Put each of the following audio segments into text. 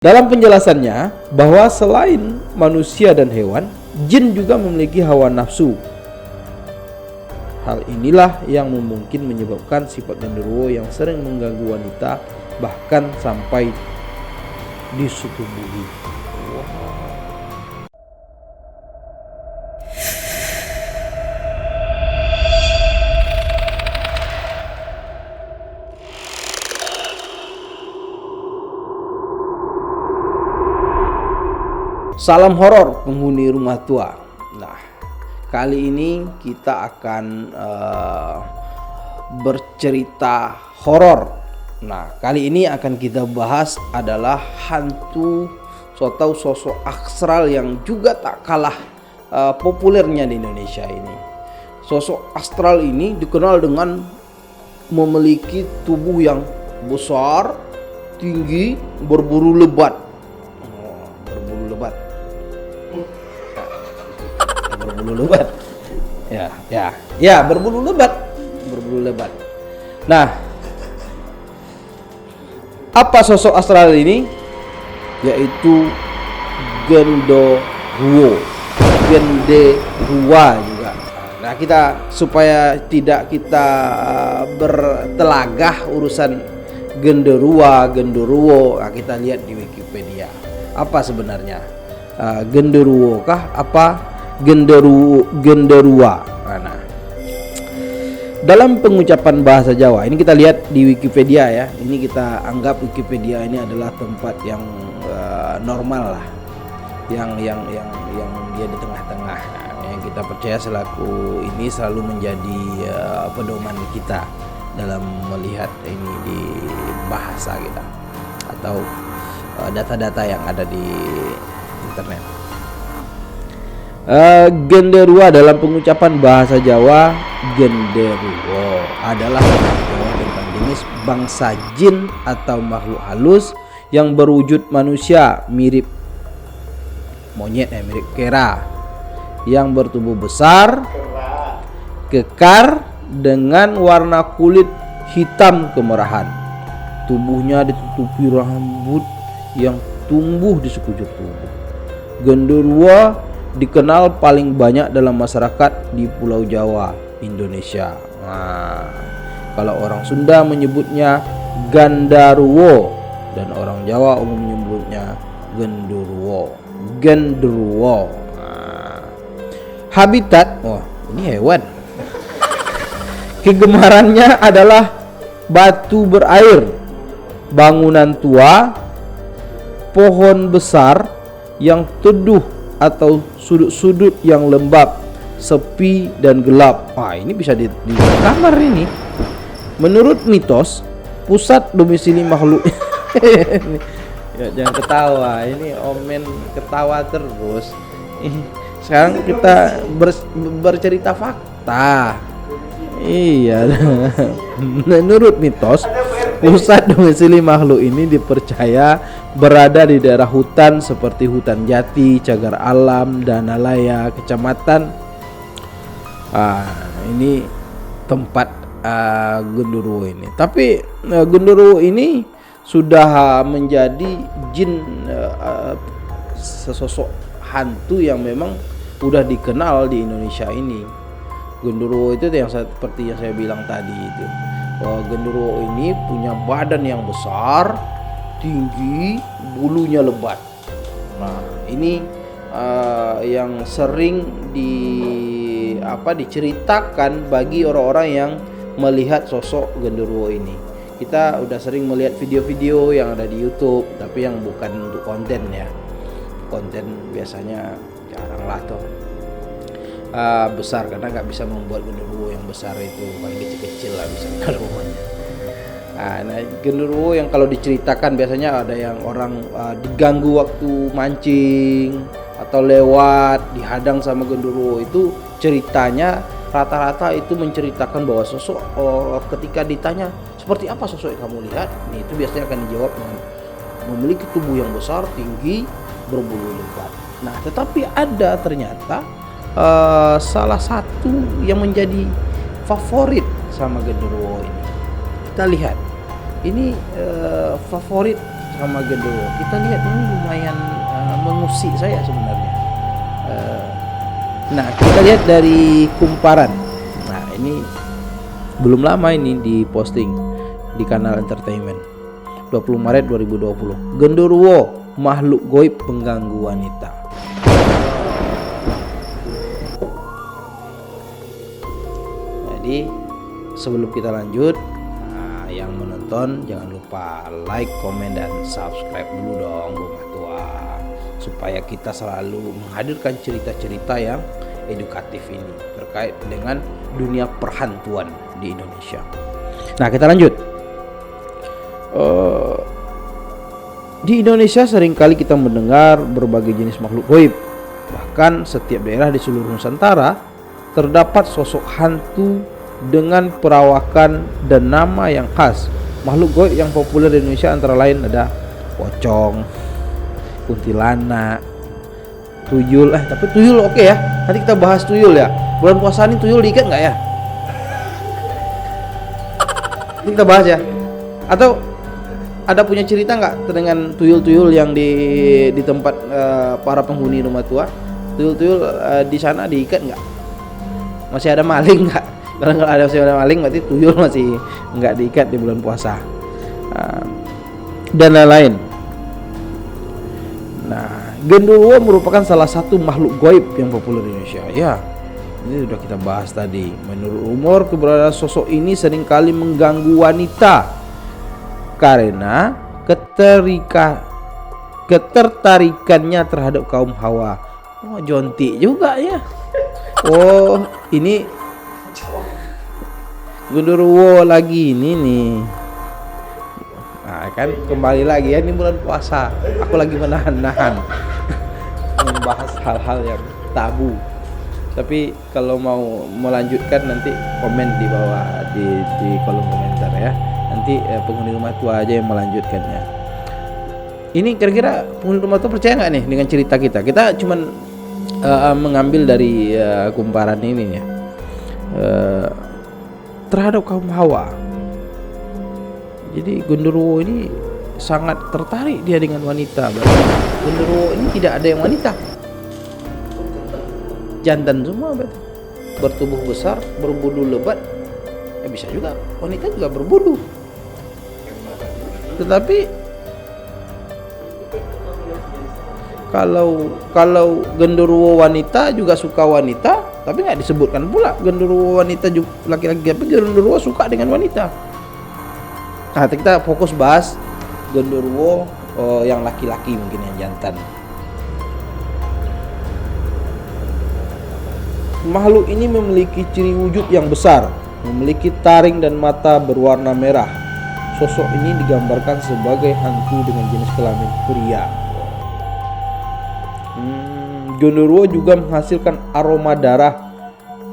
Dalam penjelasannya, bahwa selain manusia dan hewan, jin juga memiliki hawa nafsu. Hal inilah yang mungkin menyebabkan sifat genderuwo yang sering mengganggu wanita, bahkan sampai disetubuhi. Salam horor penghuni rumah tua. Nah, kali ini kita akan bercerita horor. Nah, kali ini akan kita bahas adalah hantu atau sosok astral yang juga tak kalah populernya di Indonesia ini. Sosok astral ini dikenal dengan memiliki tubuh yang besar, tinggi, berbulu lebat. Berbulu lebat. Berbulu lebat. Nah, apa sosok astral ini? Yaitu genderuwo juga. Nah, kita supaya tidak kita bertelagah urusan genderuwo, nah, kita lihat di Wikipedia. Apa sebenarnya genderuwo kah? Apa genderuwa? Nah, dalam pengucapan bahasa Jawa, ini kita lihat di Wikipedia ya. Ini kita anggap Wikipedia ini adalah tempat yang normal lah, yang dia di tengah-tengah. Nah, yang kita percaya selaku ini selalu menjadi pedoman kita dalam melihat ini di bahasa kita atau data-data yang ada di internet. Genderuwa dalam pengucapan bahasa Jawa, genderuwo adalah Jawa tentang jenis bangsa jin atau makhluk halus yang berwujud manusia, mirip monyet, mirip kera, yang bertubuh besar, kekar, dengan warna kulit hitam kemerahan. Tubuhnya ditutupi rambut yang tumbuh di sekujur tubuh. Genderuwo dikenal paling banyak dalam masyarakat di Pulau Jawa, Indonesia. Nah, kalau orang Sunda menyebutnya gandaruwo dan orang Jawa umum menyebutnya genderuwo. Nah, habitat, ini hewan. Kegemarannya adalah batu berair, bangunan tua, pohon besar yang teduh atau sudut-sudut yang lembab, sepi dan gelap. Ini bisa di kamar ini. Menurut mitos, pusat domisili makhluk ya, jangan ketawa, ini Omen ketawa terus. Sekarang kita bercerita fakta. Iya. Menurut mitos, pusat domisili makhluk ini dipercaya berada di daerah hutan seperti hutan jati, cagar alam, Danalaya, kecamatan. Ini tempat genderuwo ini. Tapi genderuwo ini sudah menjadi jin, sesosok hantu yang memang udah dikenal di Indonesia ini. Genderuwo itu yang seperti yang saya bilang tadi itu. Genderuwo ini punya badan yang besar, tinggi, bulunya lebat. Nah, ini yang sering diceritakan bagi orang-orang yang melihat sosok genderuwo ini. Kita udah sering melihat video-video yang ada di YouTube, tapi yang bukan untuk konten ya. Konten biasanya jarang lah tuh. Besar, karena nggak bisa membuat genderuwo yang besar itu, paling kecil-kecil lah bisa kalau rumahnya. Nah, genderuwo yang kalau diceritakan biasanya ada yang orang diganggu waktu mancing atau lewat dihadang sama genderuwo. Itu ceritanya rata-rata itu menceritakan bahwa sosok ketika ditanya seperti apa sosok yang kamu lihat, itu biasanya akan dijawab dengan memiliki tubuh yang besar, tinggi, berbulu lebat. Nah, tetapi ada ternyata salah satu yang menjadi favorit sama genderuwo ini. Kita lihat ini favorit sama genderuwo. Kita lihat ini lumayan mengusik saya sebenarnya. Nah, kita lihat dari kumparan. Nah, ini belum lama ini diposting di kanal entertainment. 20 Maret 2020. Genderuwo, makhluk goib pengganggu wanita. Jadi sebelum kita lanjut, yang menonton jangan lupa like, komen, dan subscribe dulu dong Rumah Tua, supaya kita selalu menghadirkan cerita-cerita yang edukatif ini terkait dengan dunia perhantuan di Indonesia. Nah, kita lanjut. Di Indonesia seringkali kita mendengar berbagai jenis makhluk goib. Bahkan setiap daerah di seluruh Nusantara terdapat sosok hantu dengan perawakan dan nama yang khas. Makhluk goib yang populer di Indonesia antara lain ada pocong, kuntilanak, tuyul. Tapi tuyul oke ya. Nanti kita bahas tuyul ya. Bulan puasa ini tuyul diikat nggak ya? Nanti kita bahas ya. Atau ada punya cerita nggak dengan tuyul-tuyul yang di tempat para penghuni rumah tua? Tuyul-tuyul di sana diikat nggak? Masih ada maling nggak? Kalau nggak ada masih ada maling, berarti tuyul masih nggak diikat di bulan puasa, dan lain-lain. Nah, genderuwo merupakan salah satu makhluk goib yang populer di Indonesia. Ya, ini sudah kita bahas tadi. Menurut rumor, keberadaan sosok ini seringkali mengganggu wanita karena ketertarikannya terhadap kaum hawa. Oh, jontik juga ya. Oh, ini genderuwo lagi ini nih. Nah, kan kembali lagi ya, ini bulan puasa. Aku lagi menahan-nahan membahas hal-hal yang tabu. Tapi kalau mau melanjutkan nanti komen di bawah di kolom komentar ya. Nanti penghuni rumah tua aja yang melanjutkannya. Ini kira-kira penghuni rumah tua percaya nggak nih dengan cerita kita? Kita cuman mengambil dari kumparan ini ya. Terhadap kaum hawa. Jadi genderuwo ini sangat tertarik dia dengan wanita. Berarti genderuwo ini tidak ada yang wanita, jantan semua berarti. Bertubuh besar, berbulu lebat. Bisa juga wanita juga berbulu. Tetapi kalau genderuwo wanita juga suka wanita, tapi nggak disebutkan pula genderuwo wanita juga laki-laki, tapi genderuwo suka dengan wanita. Nah, kita fokus bahas genderuwo yang laki-laki, mungkin yang jantan. Makhluk ini memiliki ciri wujud yang besar, memiliki taring dan mata berwarna merah. Sosok ini digambarkan sebagai hantu dengan jenis kelamin pria. Genderuwo juga menghasilkan aroma darah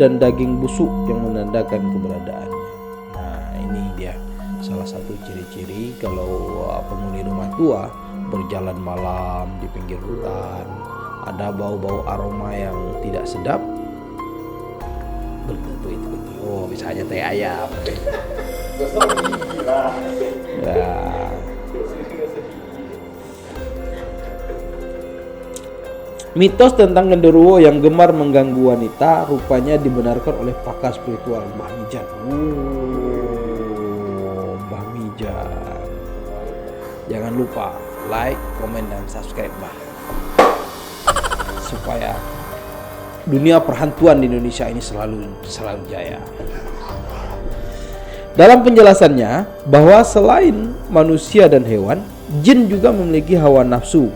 dan daging busuk yang menandakan keberadaannya. Nah, ini dia salah satu ciri-ciri kalau penghuni rumah tua berjalan malam di pinggir hutan, ada bau-bau aroma yang tidak sedap, belum tentu itu genderuwo, bisa aja teh ayam. Ya. Mitos tentang genderuwo yang gemar mengganggu wanita rupanya dibenarkan oleh pakar spiritual Mbah Mijan. Mbah Mijan. Jangan lupa like, komen, dan subscribe, Mbah, supaya dunia perhantuan di Indonesia ini selalu jaya. Dalam penjelasannya bahwa selain manusia dan hewan, jin juga memiliki hawa nafsu.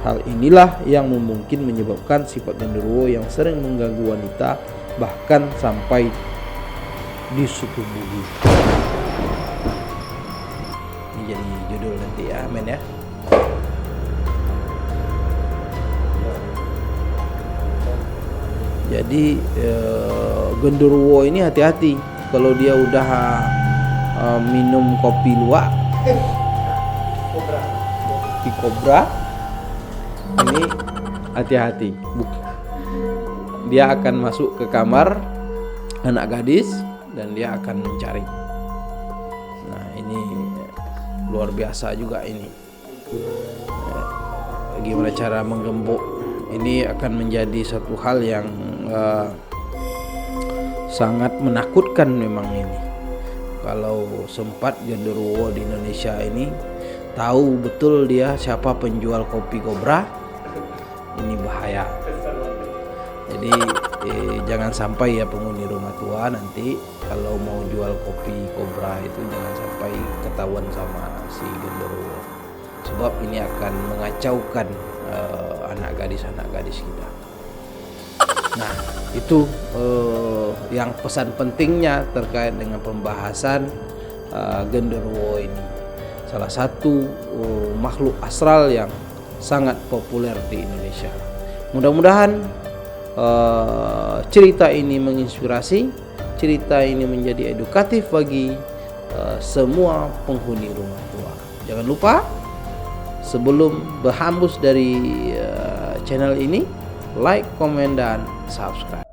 Hal inilah yang mungkin menyebabkan sifat genderuwo yang sering mengganggu wanita, bahkan sampai disetubuhi. Ini jadi judul nanti ya, men ya. Jadi genderuwo ini hati-hati kalau dia udah minum kopi luwak, kopi kobra. Ini hati-hati, dia akan masuk ke kamar anak gadis dan dia akan mencari. Nah, ini luar biasa juga ini. Bagaimana cara menggembok ini akan menjadi satu hal yang sangat menakutkan memang ini. Kalau sempat genderuwo di Indonesia ini tahu betul dia siapa penjual kopi Cobra, ini bahaya. Jadi jangan sampai ya penghuni rumah tua nanti kalau mau jual kopi Cobra itu jangan sampai ketahuan sama si genderuwo, sebab ini akan mengacaukan anak gadis kita. Nah itu yang pesan pentingnya terkait dengan pembahasan genderuwo ini, salah satu makhluk astral yang sangat populer di Indonesia. Mudah-mudahan cerita ini menginspirasi, cerita ini menjadi edukatif bagi semua penghuni rumah tua. Jangan lupa sebelum berhambus dari channel ini, like, komen, dan subscribe.